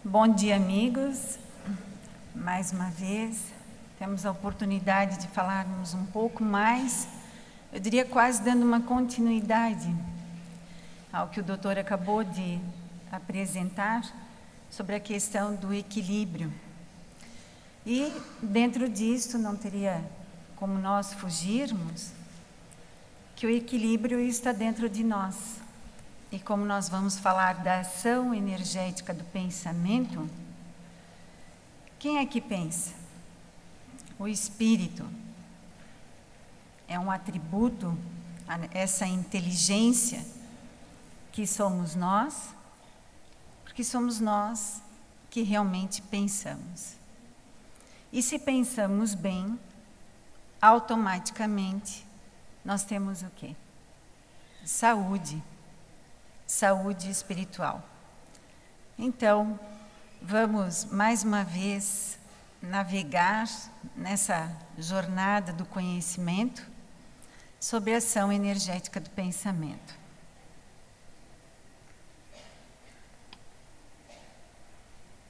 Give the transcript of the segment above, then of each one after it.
Bom dia, amigos. Mais uma vez, temos a oportunidade de falarmos um pouco mais, eu diria quase dando uma continuidade ao que o doutor acabou de apresentar sobre a questão do equilíbrio. E dentro disso não teria como nós fugirmos que o equilíbrio está dentro de nós. E como nós vamos falar da ação energética do pensamento, quem é que pensa? O espírito. É um atributo, essa inteligência que somos nós, porque somos nós que realmente pensamos. E se pensamos bem, automaticamente nós temos o quê? Saúde. Saúde espiritual. Então, vamos mais uma vez navegar nessa jornada do conhecimento sobre a ação energética do pensamento.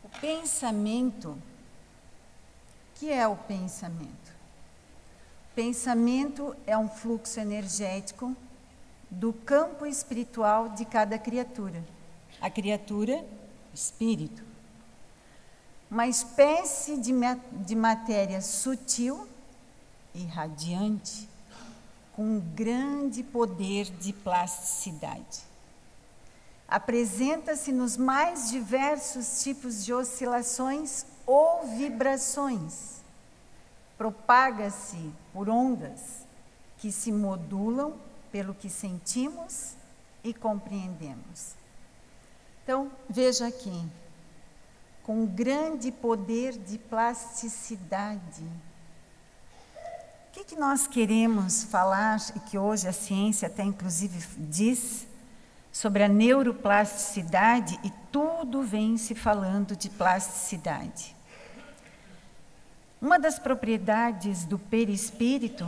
O pensamento, o que é o pensamento? O pensamento é um fluxo energético do campo espiritual de cada criatura. A criatura, espírito. Uma espécie de matéria sutil e radiante, com um grande poder de plasticidade. Apresenta-se nos mais diversos tipos de oscilações ou vibrações. Propaga-se por ondas que se modulam pelo que sentimos e compreendemos. Então, veja aqui, com grande poder de plasticidade. O que nós queremos falar, e que hoje a ciência até inclusive diz, sobre a neuroplasticidade, e tudo vem se falando de plasticidade. Uma das propriedades do perispírito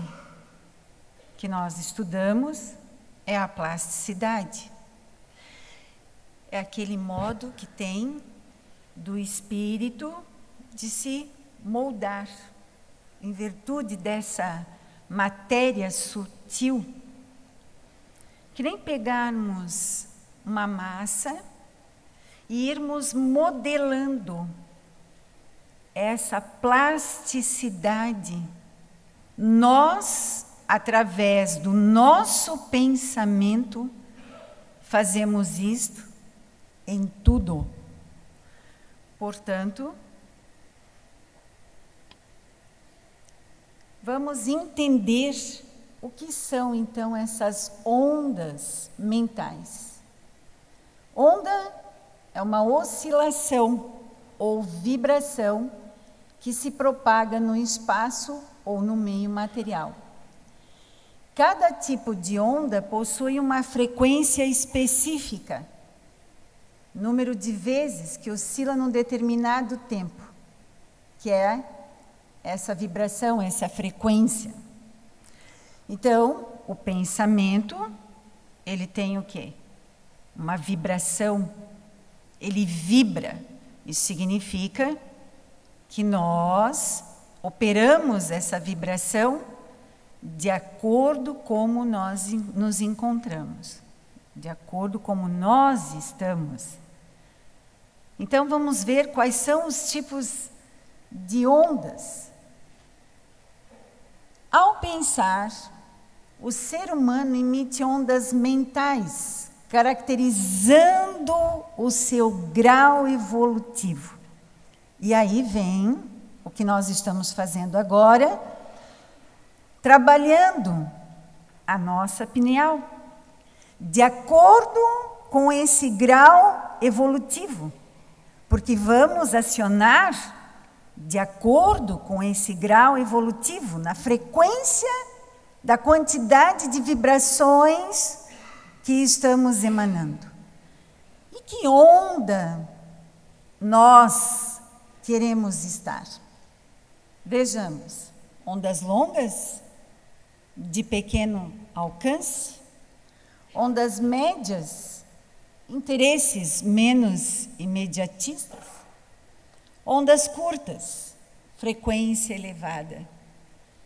que nós estudamos é a plasticidade. É aquele modo que tem do espírito de se moldar, em virtude dessa matéria sutil. Que nem pegarmos uma massa e irmos modelando essa plasticidade. Nós, através do nosso pensamento, fazemos isto em tudo. Portanto, vamos entender o que são, então, essas ondas mentais. Onda é uma oscilação ou vibração que se propaga no espaço ou no meio material. Cada tipo de onda possui uma frequência específica, número de vezes que oscila num determinado tempo, que é essa vibração, essa frequência. Então, o pensamento, ele tem o quê? Uma vibração, ele vibra. Isso significa que nós operamos essa vibração de acordo como nós nos encontramos, de acordo como nós estamos. Então, vamos ver quais são os tipos de ondas. Ao pensar, o ser humano emite ondas mentais, caracterizando o seu grau evolutivo. E aí vem o que nós estamos fazendo agora, trabalhando a nossa pineal, de acordo com esse grau evolutivo, porque vamos acionar de acordo com esse grau evolutivo, na frequência da quantidade de vibrações que estamos emanando. E que onda nós queremos estar? Vejamos, ondas longas, de pequeno alcance, ondas médias, interesses menos imediatistas, Ondas curtas, frequência elevada.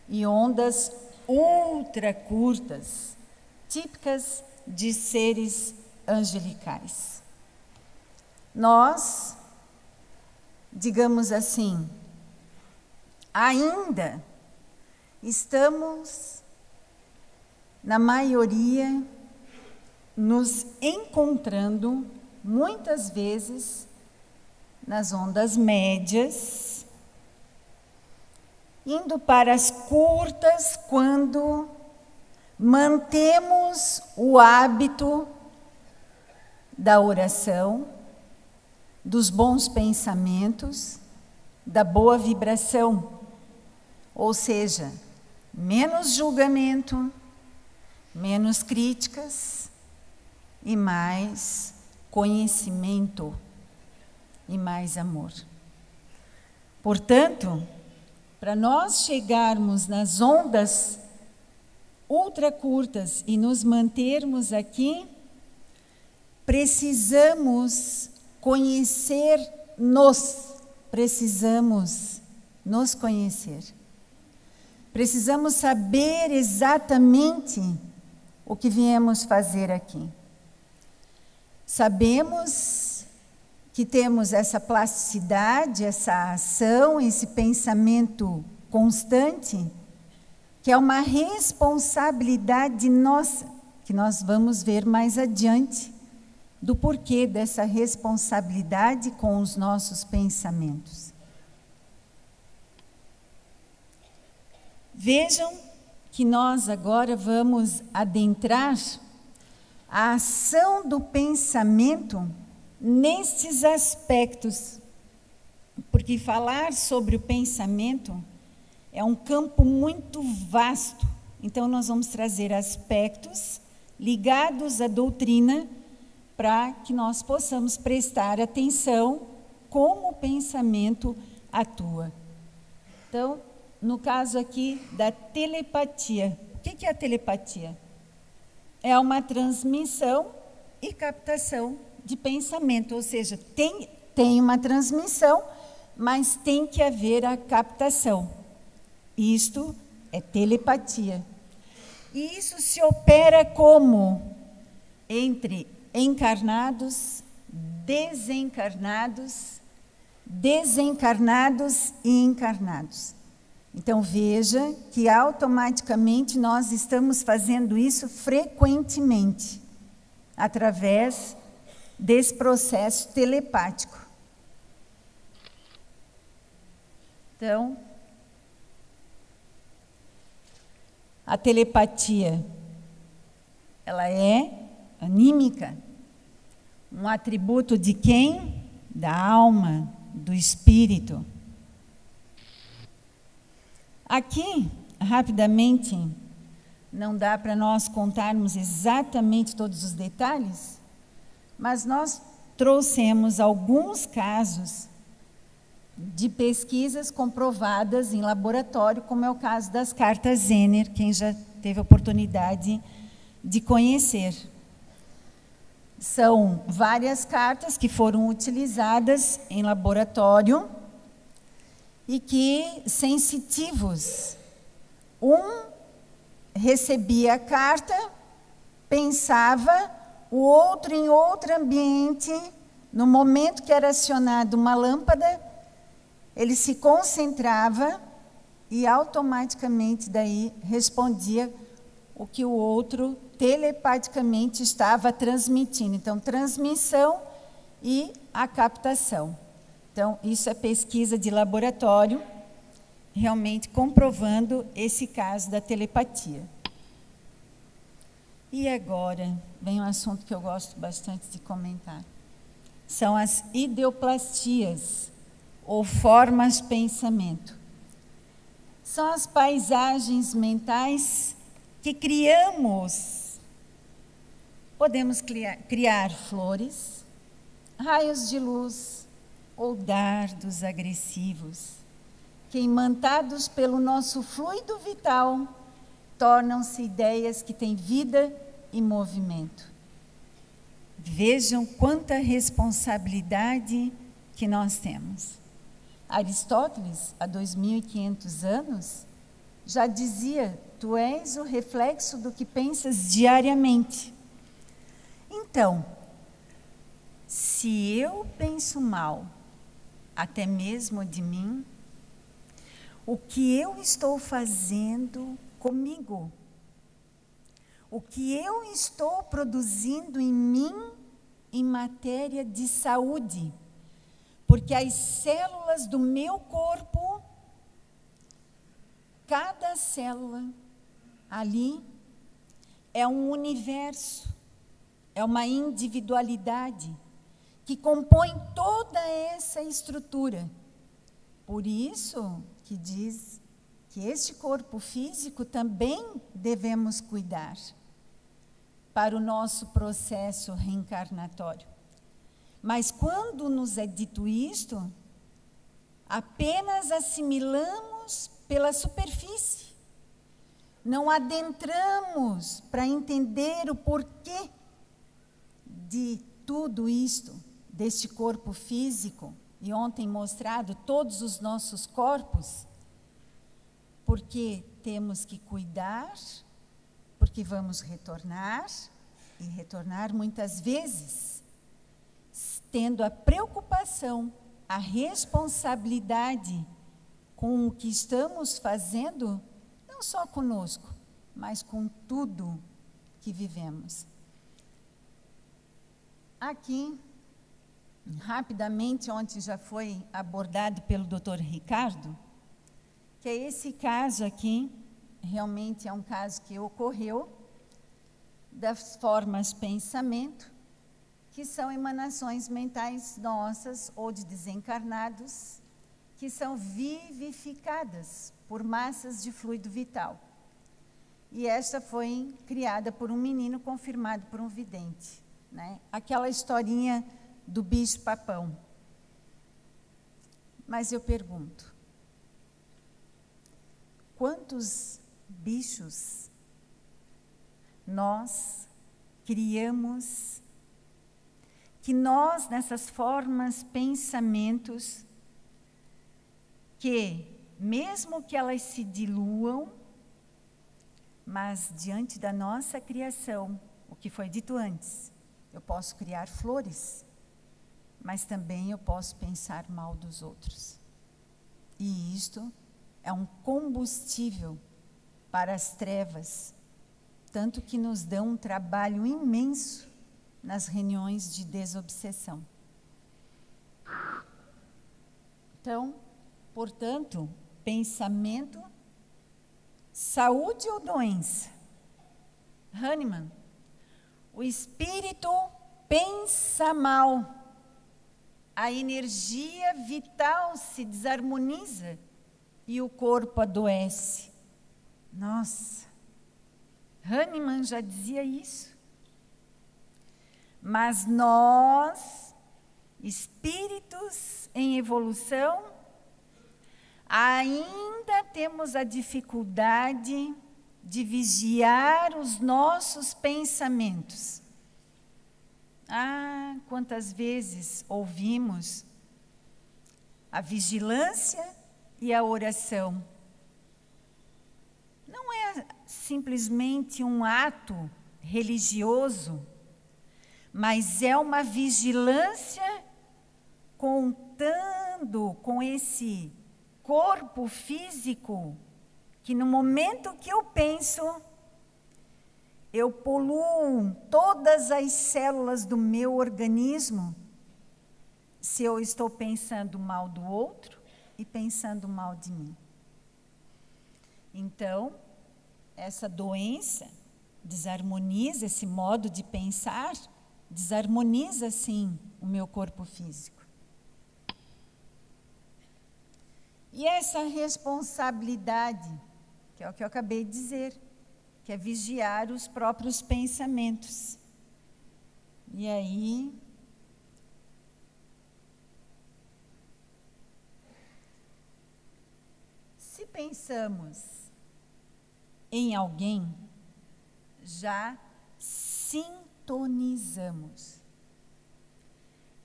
E ondas ultra curtas, típicas de seres angelicais. Nós, digamos assim, ainda estamos, na maioria, nos encontrando, muitas vezes, nas ondas médias, indo para as curtas quando mantemos o hábito da oração, dos bons pensamentos, da boa vibração, ou seja, menos julgamento, menos críticas e mais conhecimento e mais amor. Portanto, para nós chegarmos nas ondas ultra curtas e nos mantermos aqui, precisamos precisamos nos conhecer. Precisamos saber exatamente o que viemos fazer aqui. Sabemos que temos essa plasticidade, essa ação, esse pensamento constante, que é uma responsabilidade nossa, que nós vamos ver mais adiante, do porquê dessa responsabilidade com os nossos pensamentos. Vejam que nós agora vamos adentrar a ação do pensamento nestes aspectos, porque falar sobre o pensamento é um campo muito vasto. Então, nós vamos trazer aspectos ligados à doutrina para que nós possamos prestar atenção como o pensamento atua. Então, no caso aqui da telepatia. O que é a telepatia? É uma transmissão e captação de pensamento, ou seja, tem uma transmissão, mas tem que haver a captação. Isto é telepatia. E isso se opera como? Entre encarnados, desencarnados e encarnados. Então, veja que automaticamente nós estamos fazendo isso frequentemente, através desse processo telepático. Então, a telepatia, ela é anímica, um atributo de quem? Da alma, do espírito. Aqui, rapidamente, não dá para nós contarmos exatamente todos os detalhes, mas nós trouxemos alguns casos de pesquisas comprovadas em laboratório, como é o caso das cartas Zener, quem já teve a oportunidade de conhecer. São várias cartas que foram utilizadas em laboratório e que sensitivos, recebia a carta, pensava, o outro em outro ambiente, no momento que era acionada uma lâmpada, ele se concentrava e automaticamente daí respondia o que o outro telepaticamente estava transmitindo. Então, transmissão e a captação. Então, isso é pesquisa de laboratório, realmente comprovando esse caso da telepatia. E agora, vem um assunto que eu gosto bastante de comentar. São as ideoplastias, ou formas pensamento. São as paisagens mentais que criamos. Podemos criar flores, raios de luz ou dardos agressivos, que, imantados pelo nosso fluido vital, tornam-se ideias que têm vida e movimento. Vejam quanta responsabilidade que nós temos. Aristóteles, há 2.500 anos, já dizia: tu és o reflexo do que pensas diariamente. Então, se eu penso mal, até mesmo de mim, o que eu estou fazendo comigo, o que eu estou produzindo em mim em matéria de saúde, porque as células do meu corpo, cada célula ali é um universo, é uma individualidade que compõe toda essa estrutura. Por isso que diz que este corpo físico também devemos cuidar para o nosso processo reencarnatório. Mas quando nos é dito isto, apenas assimilamos pela superfície. Não adentramos para entender o porquê de tudo isto, deste corpo físico, e ontem mostrado todos os nossos corpos, porque temos que cuidar, porque vamos retornar, e retornar muitas vezes, tendo a preocupação, a responsabilidade com o que estamos fazendo, não só conosco, mas com tudo que vivemos. Aqui, rapidamente, ontem já foi abordado pelo Dr. Ricardo, que esse caso aqui, realmente é um caso que ocorreu das formas pensamento, que são emanações mentais nossas ou de desencarnados, que são vivificadas por massas de fluido vital. E esta foi criada por um menino confirmado por um vidente, né? Aquela historinha do bicho-papão. Mas eu pergunto, quantos bichos nós criamos, que nós, nessas formas, pensamentos, que, mesmo que elas se diluam, mas diante da nossa criação, o que foi dito antes, eu posso criar flores, mas também eu posso pensar mal dos outros. E isto é um combustível para as trevas, tanto que nos dão um trabalho imenso nas reuniões de desobsessão. Então, portanto, pensamento, saúde ou doença? Hahnemann, o espírito pensa mal, a energia vital se desarmoniza e o corpo adoece. Nossa, Hahnemann já dizia isso. Mas nós, espíritos em evolução, ainda temos a dificuldade de vigiar os nossos pensamentos. Ah, quantas vezes ouvimos a vigilância e a oração. Não é simplesmente um ato religioso, mas é uma vigilância contando com esse corpo físico, que no momento que eu penso, eu poluo todas as células do meu organismo, se eu estou pensando mal do outro e pensando mal de mim. Então, essa doença desarmoniza esse modo de pensar, desarmoniza, sim, o meu corpo físico. E essa responsabilidade, que é o que eu acabei de dizer, que é vigiar os próprios pensamentos. E aí, se pensamos em alguém, já sintonizamos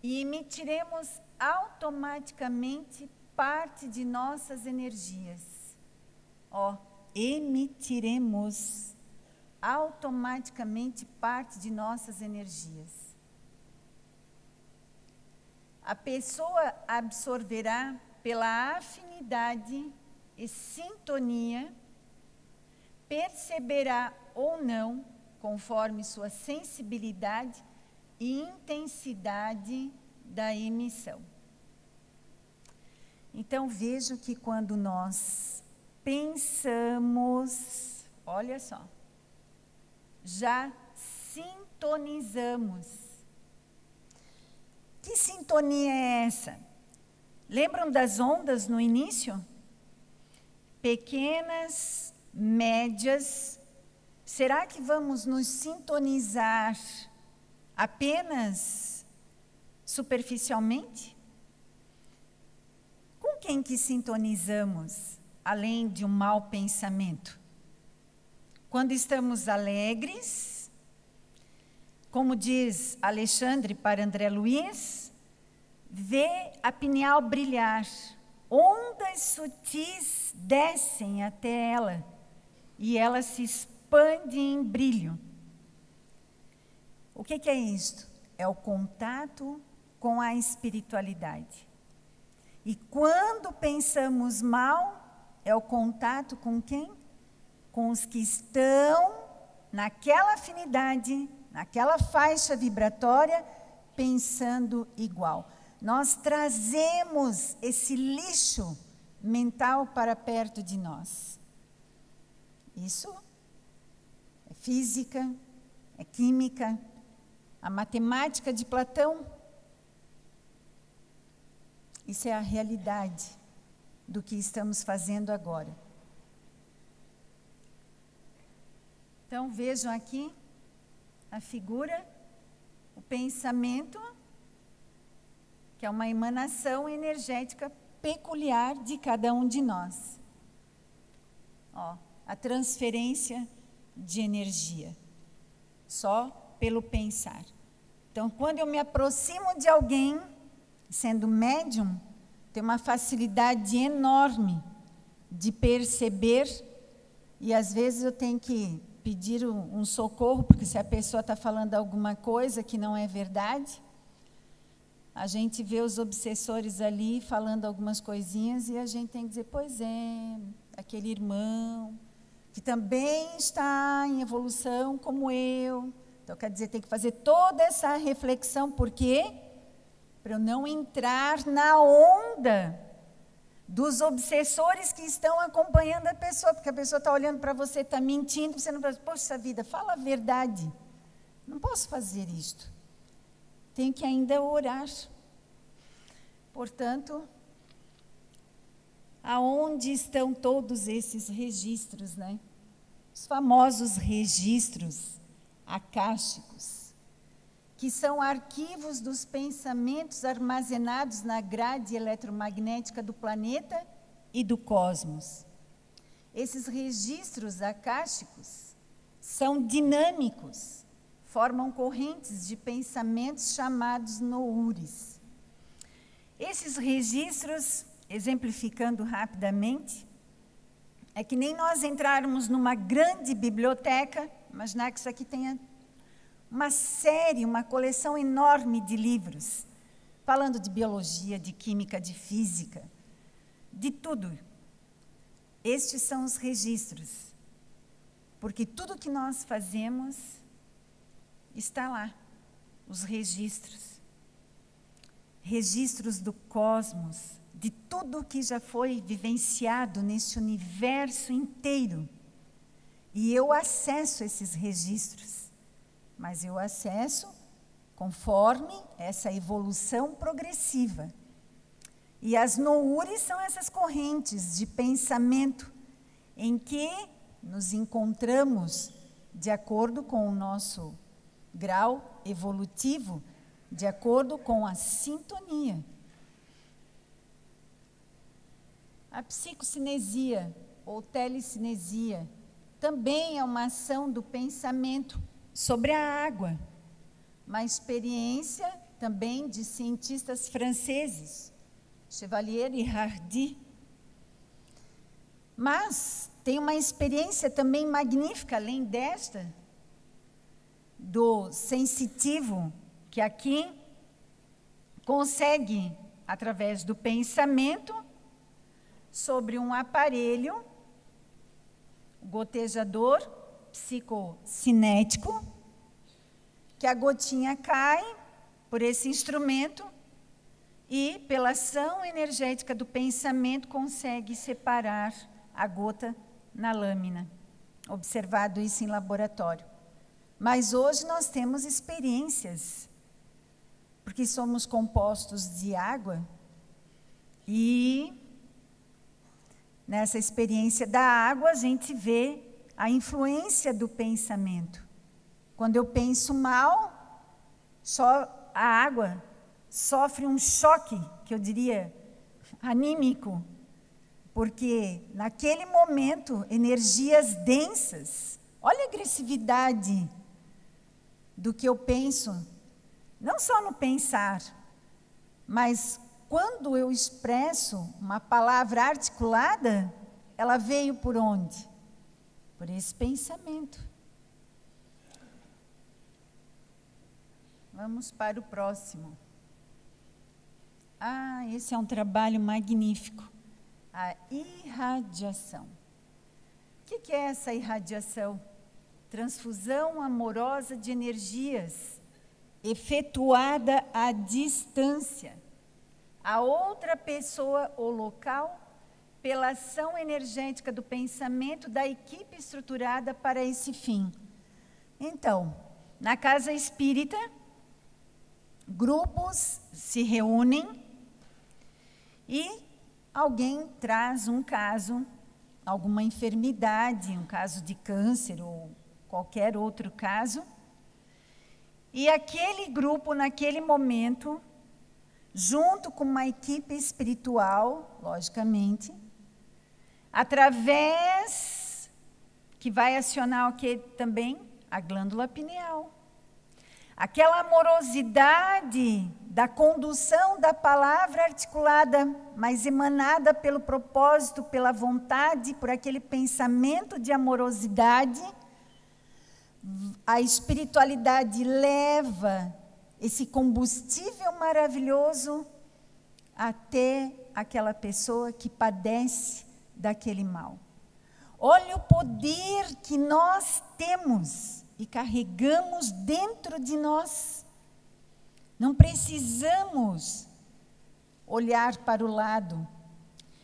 e emitiremos automaticamente parte de nossas energias. Emitiremos automaticamente parte de nossas energias. A pessoa absorverá pela afinidade e sintonia, perceberá ou não, conforme sua sensibilidade e intensidade da emissão. Então, vejo que quando nós pensamos, olha só, já sintonizamos. Que sintonia é essa? Lembram das ondas no início? Pequenas, médias. Será que vamos nos sintonizar apenas superficialmente? Com quem que sintonizamos, além de um mau pensamento? Quando estamos alegres, como diz Alexandre para André Luiz, vê a pineal brilhar, ondas sutis descem até ela e ela se expande em brilho. O que é isto? É o contato com a espiritualidade. E quando pensamos mal, é o contato com quem? Com os que estão naquela afinidade, naquela faixa vibratória, pensando igual. Nós trazemos esse lixo mental para perto de nós. Isso é física, é química, a matemática de Platão. Isso é a realidade do que estamos fazendo agora. Então, vejam aqui a figura, o pensamento, que é uma emanação energética peculiar de cada um de nós. A transferência de energia, só pelo pensar. Então, quando eu me aproximo de alguém, sendo médium, tenho uma facilidade enorme de perceber, e às vezes eu tenho que pedir um socorro, porque se a pessoa está falando alguma coisa que não é verdade, a gente vê os obsessores ali falando algumas coisinhas e a gente tem que dizer, pois é, aquele irmão que também está em evolução como eu. Então, quer dizer, tem que fazer toda essa reflexão, por quê? Para eu não entrar na onda dos obsessores que estão acompanhando a pessoa, porque a pessoa está olhando para você, está mentindo, você não fala, poxa vida, fala a verdade. Não posso fazer isto. Tenho que ainda orar. Portanto, aonde estão todos esses registros, né? Os famosos registros akáshicos, que são arquivos dos pensamentos armazenados na grade eletromagnética do planeta e do cosmos. Esses registros akáshicos são dinâmicos, formam correntes de pensamentos chamados noures. Esses registros, exemplificando rapidamente, é que nem nós entrarmos numa grande biblioteca, imaginar que isso aqui tenha uma série, uma coleção enorme de livros, falando de biologia, de química, de física, de tudo. Estes são os registros, porque tudo que nós fazemos está lá, os registros. Registros do cosmos, de tudo que já foi vivenciado nesse universo inteiro. E eu acesso esses registros. Mas eu acesso conforme essa evolução progressiva. E as noures são essas correntes de pensamento em que nos encontramos de acordo com o nosso grau evolutivo, de acordo com a sintonia. A psicocinesia ou telecinesia também é uma ação do pensamento sobre a água, uma experiência também de cientistas franceses, Chevalier e Hardy. Mas tem uma experiência também magnífica, além desta, do sensitivo, que aqui consegue, através do pensamento, sobre um aparelho, gotejador psicocinético, que a gotinha cai por esse instrumento e, pela ação energética do pensamento, consegue separar a gota na lâmina. Observado isso em laboratório. Mas hoje nós temos experiências, porque somos compostos de água, e nessa experiência da água a gente vê a influência do pensamento. Quando eu penso mal, só a água sofre um choque, que eu diria, anímico, porque naquele momento, energias densas, olha a agressividade do que eu penso, não só no pensar, mas quando eu expresso uma palavra articulada, ela veio por onde? Por esse pensamento. Vamos para o próximo. Esse é um trabalho magnífico. A irradiação. O que é essa irradiação? Transfusão amorosa de energias, efetuada à distância, a outra pessoa ou local, pela ação energética do pensamento da equipe estruturada para esse fim. Então, na casa espírita, grupos se reúnem e alguém traz um caso, alguma enfermidade, um caso de câncer ou qualquer outro caso, e aquele grupo, naquele momento, junto com uma equipe espiritual, logicamente, através, que vai acionar o que também? A glândula pineal. Aquela amorosidade da condução da palavra articulada, mas emanada pelo propósito, pela vontade, por aquele pensamento de amorosidade, a espiritualidade leva esse combustível maravilhoso até aquela pessoa que padece daquele mal. Olha o poder que nós temos e carregamos dentro de nós. Não precisamos olhar para o lado.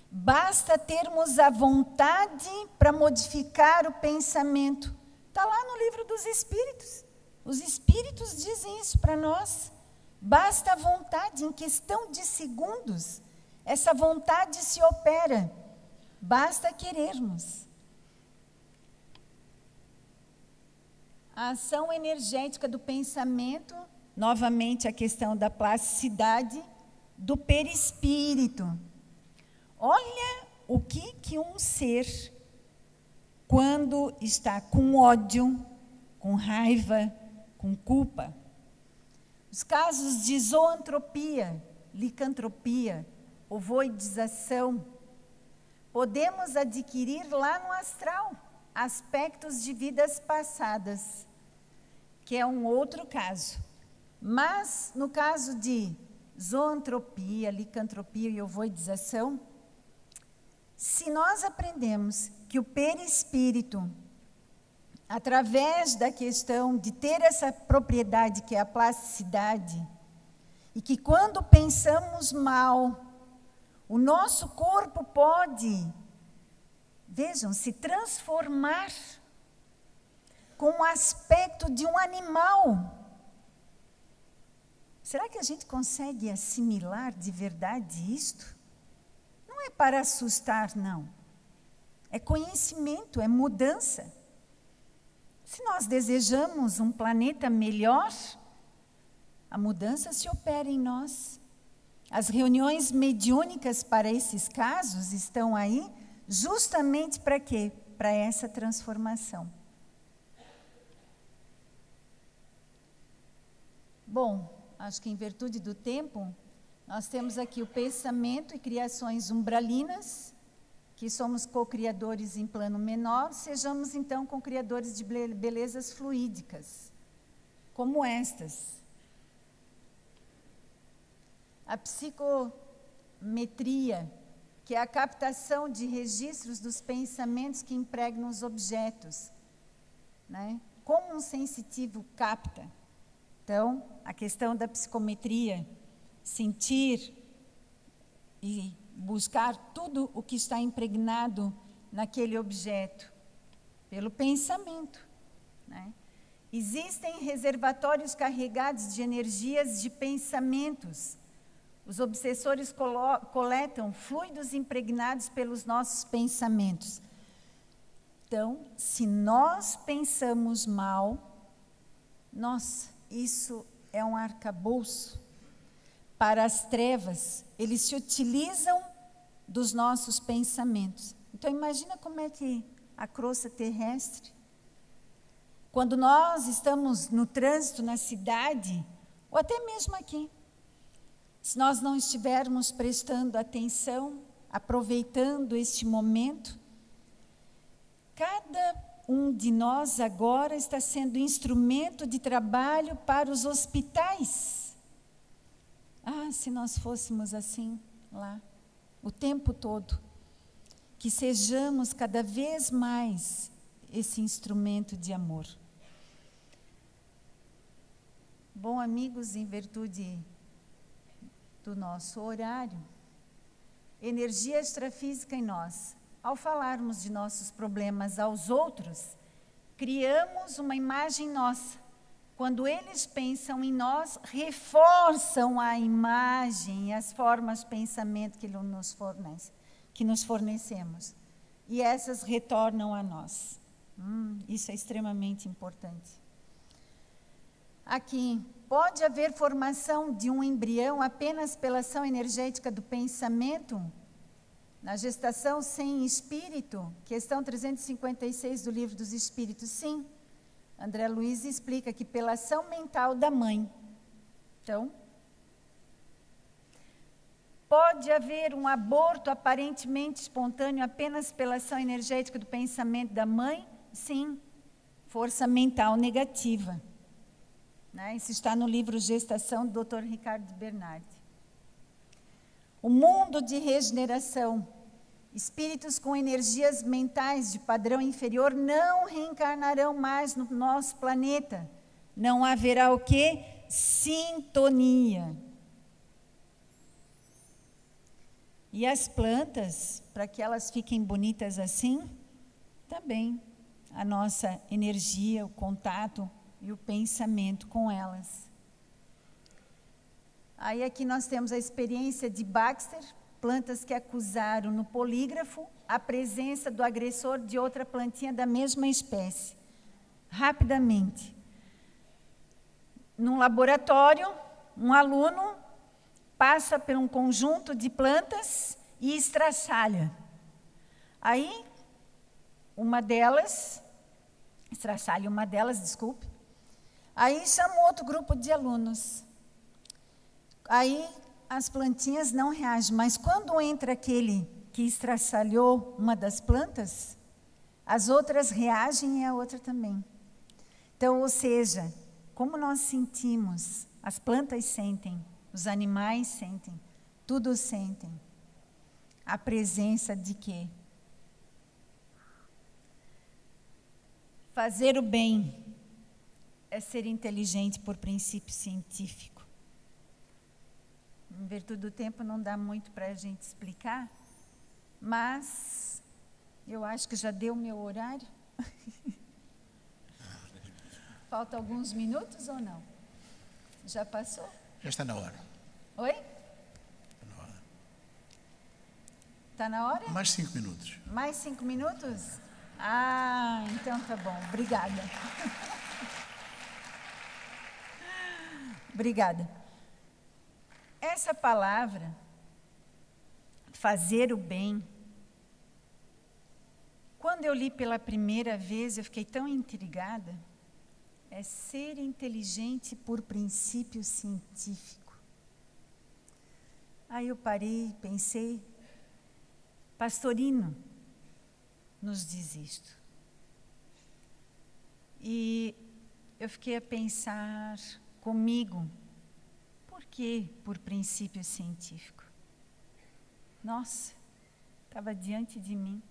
Basta termos a vontade para modificar o pensamento. Está lá no livro dos Espíritos. Os Espíritos dizem isso para nós. Basta a vontade, em questão de segundos. Essa vontade se opera. Basta querermos. A ação energética do pensamento, novamente a questão da plasticidade do perispírito. Olha o que um ser, quando está com ódio, com raiva, com culpa. Os casos de zoantropia, licantropia, ovoidização, podemos adquirir lá no astral aspectos de vidas passadas, que é um outro caso. Mas, no caso de zoantropia, licantropia e ovoidização, se nós aprendemos que o perispírito, através da questão de ter essa propriedade que é a plasticidade, e que quando pensamos mal, o nosso corpo pode, vejam, se transformar com o aspecto de um animal. Será que a gente consegue assimilar de verdade isto? Não é para assustar, não. É conhecimento, é mudança. Se nós desejamos um planeta melhor, a mudança se opera em nós. As reuniões mediúnicas para esses casos estão aí justamente para quê? Para essa transformação. Bom, acho que em virtude do tempo, Nós temos aqui o pensamento e criações umbralinas, que somos co-criadores em plano menor, sejamos então co-criadores de belezas fluídicas, como estas. A psicometria, que é a captação de registros dos pensamentos que impregnam os objetos, né? Como um sensitivo capta. Então, a questão da psicometria, sentir e buscar tudo o que está impregnado naquele objeto, pelo pensamento, né? Existem reservatórios carregados de energias de pensamentos. Os obsessores coletam fluidos impregnados pelos nossos pensamentos. Então, se nós pensamos mal, nossa, isso é um arcabouço para as trevas. Eles se utilizam dos nossos pensamentos. Então, imagina como é que a crosta terrestre, quando nós estamos no trânsito na cidade, ou até mesmo aqui, se nós não estivermos prestando atenção, aproveitando este momento, cada um de nós agora está sendo instrumento de trabalho para os hospitais. Ah, se nós fôssemos assim lá, o tempo todo, que sejamos cada vez mais esse instrumento de amor. Bom, amigos, em virtude do nosso horário, energia extrafísica em nós. Ao falarmos de nossos problemas aos outros, criamos uma imagem nossa. Quando eles pensam em nós, reforçam a imagem e as formas de pensamento que nos fornecemos. E essas retornam a nós. Isso é extremamente importante. Aqui, pode haver formação de um embrião apenas pela ação energética do pensamento? Na gestação sem espírito, questão 356 do Livro dos Espíritos, sim. André Luiz explica que pela ação mental da mãe. Então, pode haver um aborto aparentemente espontâneo apenas pela ação energética do pensamento da mãe? Sim. Força mental negativa. Isso está no livro Gestação, do Dr. Ricardo Bernardi. O mundo de regeneração. Espíritos com energias mentais de padrão inferior não reencarnarão mais no nosso planeta. Não haverá o quê? Sintonia. E as plantas, para que elas fiquem bonitas assim, também a nossa energia, o contato e o pensamento com elas. Aí aqui nós temos a experiência de Baxter, plantas que acusaram no polígrafo a presença do agressor de outra plantinha da mesma espécie. Rapidamente. Num laboratório, um aluno passa por um conjunto de plantas e estraçalha. Aí, estraçalha uma delas, desculpe. Aí chama outro grupo de alunos. Aí as plantinhas não reagem, mas quando entra aquele que estraçalhou uma das plantas, as outras reagem e a outra também. Então, ou seja, como nós sentimos, as plantas sentem, os animais sentem, tudo sentem. A presença de quê? Fazer o bem é ser inteligente por princípio científico. Em virtude do tempo não dá muito para a gente explicar, mas eu acho que já deu o meu horário. Falta alguns minutos ou não? Já passou? Já está na hora. Oi? Está na hora. Está na hora? Mais 5 minutos. Mais 5 minutos? Ah, então tá bom. Obrigada. Obrigada. Essa palavra, fazer o bem, quando eu li pela primeira vez, eu fiquei tão intrigada. É ser inteligente por princípio científico. Aí eu parei, pensei, Pastorino nos diz isto. E eu fiquei a pensar comigo, por que por princípio científico? Nossa, estava diante de mim.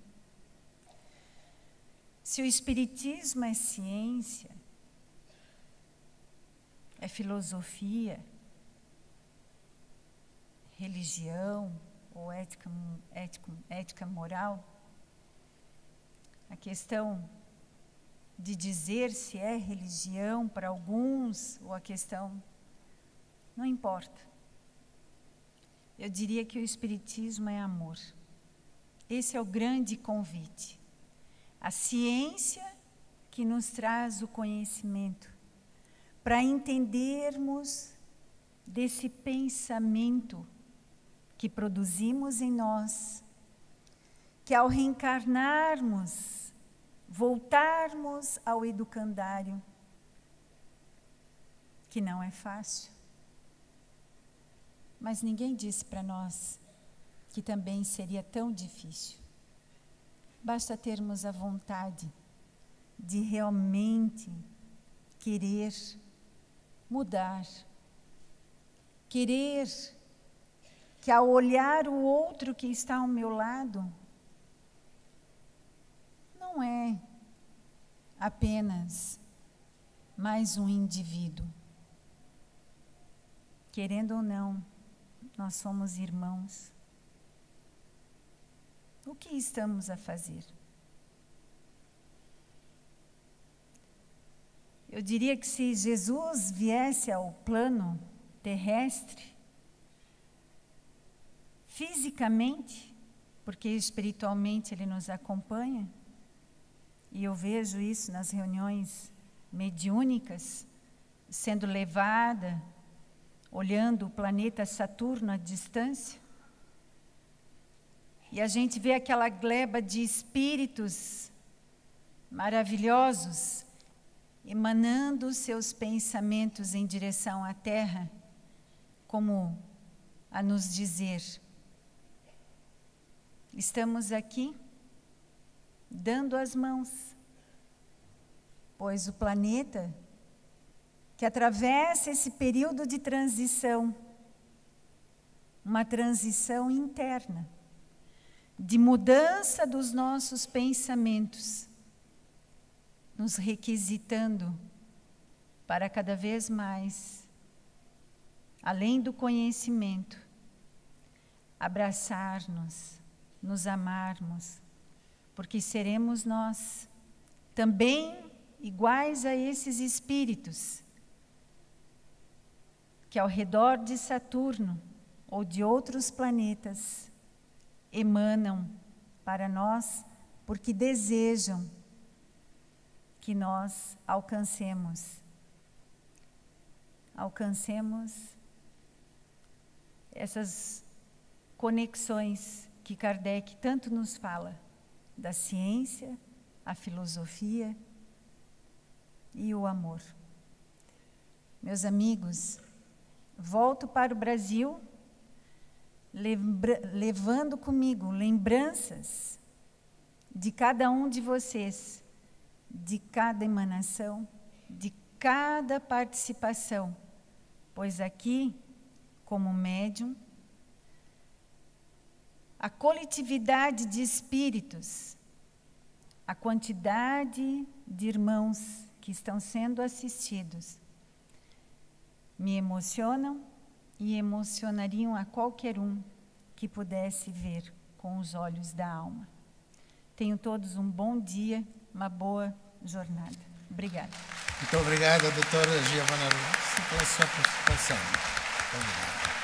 Se o Espiritismo é ciência, é filosofia, religião ou ética moral, a questão de dizer se é religião para alguns ou a questão não importa. Eu diria que o Espiritismo é amor. Esse é o grande convite. A ciência que nos traz o conhecimento para entendermos desse pensamento que produzimos em nós, que ao reencarnarmos, voltarmos ao educandário, que não é fácil. Mas ninguém disse para nós que também seria tão difícil. Basta termos a vontade de realmente querer mudar, querer que ao olhar o outro que está ao meu lado, não é apenas mais um indivíduo. Querendo ou não, nós somos irmãos. O que estamos a fazer? Eu diria que se Jesus viesse ao plano terrestre, fisicamente, porque espiritualmente Ele nos acompanha, e eu vejo isso nas reuniões mediúnicas, sendo levada, olhando o planeta Saturno à distância, e a gente vê aquela gleba de espíritos maravilhosos, emanando seus pensamentos em direção à Terra, como a nos dizer: estamos aqui dando as mãos, pois o planeta que atravessa esse período de transição, uma transição interna, de mudança dos nossos pensamentos, nos requisitando para cada vez mais, além do conhecimento, abraçar-nos, nos amarmos, porque seremos nós também iguais a esses espíritos que ao redor de Saturno ou de outros planetas emanam para nós porque desejam que nós alcancemos essas conexões que Kardec tanto nos fala, da ciência, a filosofia e o amor. Meus amigos, volto para o Brasil, levando comigo lembranças de cada um de vocês, de cada emanação, de cada participação, pois aqui, como médium, a coletividade de espíritos, a quantidade de irmãos que estão sendo assistidos, me emocionam e emocionariam a qualquer um que pudesse ver com os olhos da alma. Tenham todos um bom dia, uma boa jornada. Obrigada. Muito obrigada, doutora Giovana Rossi, pela sua participação. Obrigado.